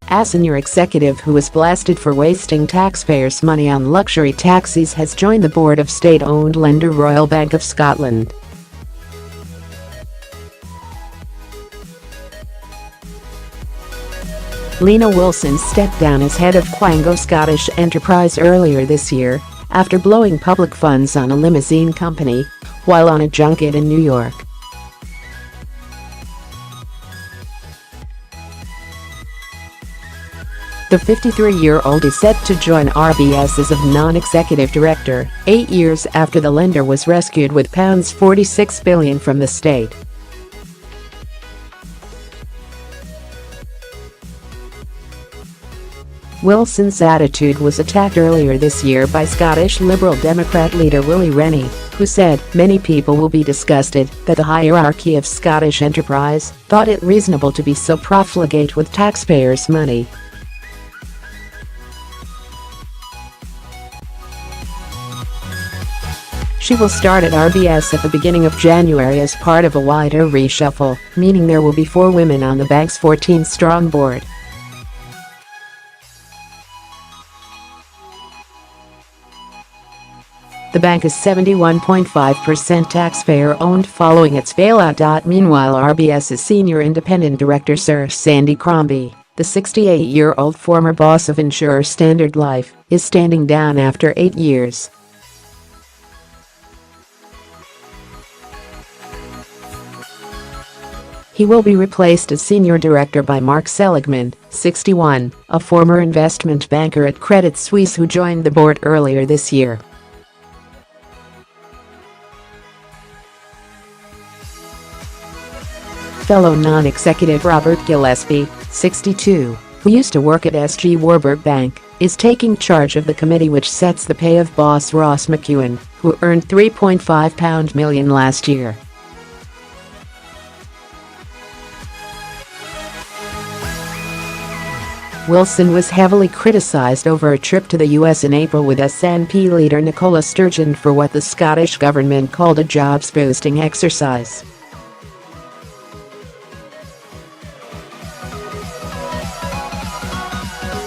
A senior executive who was blasted for wasting taxpayers' money on luxury taxis has joined the board of state-owned lender Royal Bank of Scotland. Lena Wilson stepped down as head of Quango Scottish enterprise earlier this year after blowing public funds on a limousine company while on a junket in New York. The 53-year-old is set to join RBS as a non-executive director, 8 years after the lender was rescued with £46 billion from the state. Wilson's attitude was attacked earlier this year by Scottish Liberal Democrat leader Willie Rennie, who said many people will be disgusted that the hierarchy of Scottish enterprise thought it reasonable to be so profligate with taxpayers' money. She will start at RBS at the beginning of January as part of a wider reshuffle, meaning there will be 4 women on the bank's 14-strong board. The bank is 71.5% taxpayer-owned following its bailout. Meanwhile, RBS's senior independent director Sir Sandy Crombie, the 68-year-old former boss of insurer Standard Life, is standing down after 8 years. He will be replaced as senior director by Mark Seligman, 61, a former investment banker at Credit Suisse who joined the board earlier this year. Fellow non-executive Robert Gillespie, 62, who used to work at SG Warburg Bank, is taking charge of the committee which sets the pay of boss Ross McEwan, who earned £3.5 million last year. Wilson was heavily criticized over a trip to the US in April with SNP leader Nicola Sturgeon for what the Scottish government called a jobs-boosting exercise.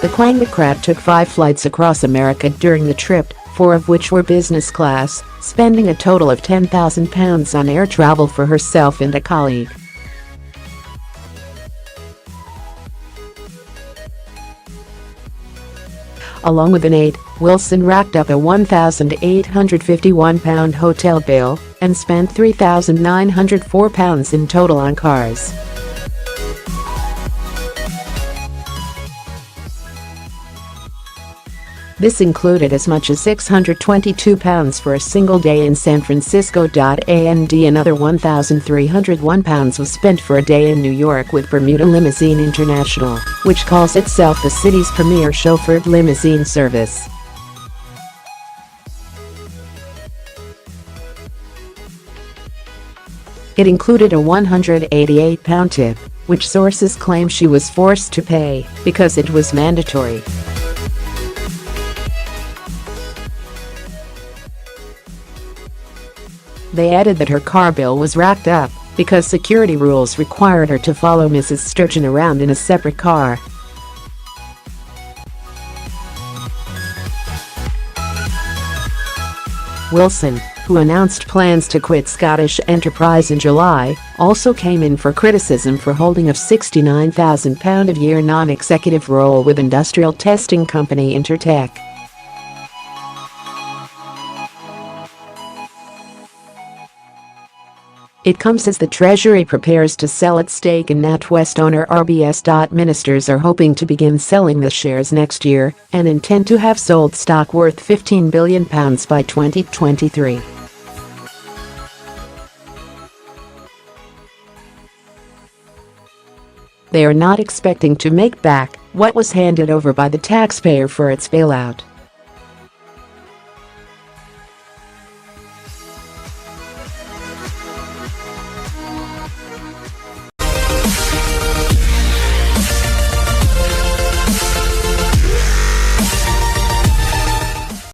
The quangocrat took 5 flights across America during the trip, 4 of which were business class, spending a total of £10,000 on air travel for herself and a colleague. Along with an aide, Wilson racked up a £1,851 hotel bill and spent £3,904 in total on cars. This included as much as £622 for a single day in San Francisco.And another £1,301 was spent for a day in New York with Bermuda Limousine International, which calls itself the city's premier chauffeured limousine service. It included a £188 tip, which sources claim she was forced to pay because it was mandatory. They added that her car bill was racked up because security rules required her to follow Mrs Sturgeon around in a separate car. Wilson, who announced plans to quit Scottish enterprise in July, also came in for criticism for holding a £69,000 a year non-executive role with industrial testing company Intertek. It comes as the Treasury prepares to sell its stake in NatWest owner RBS.Ministers are hoping to begin selling the shares next year and intend to have sold stock worth £15 billion by 2023. They are not expecting to make back what was handed over by the taxpayer for its bailout.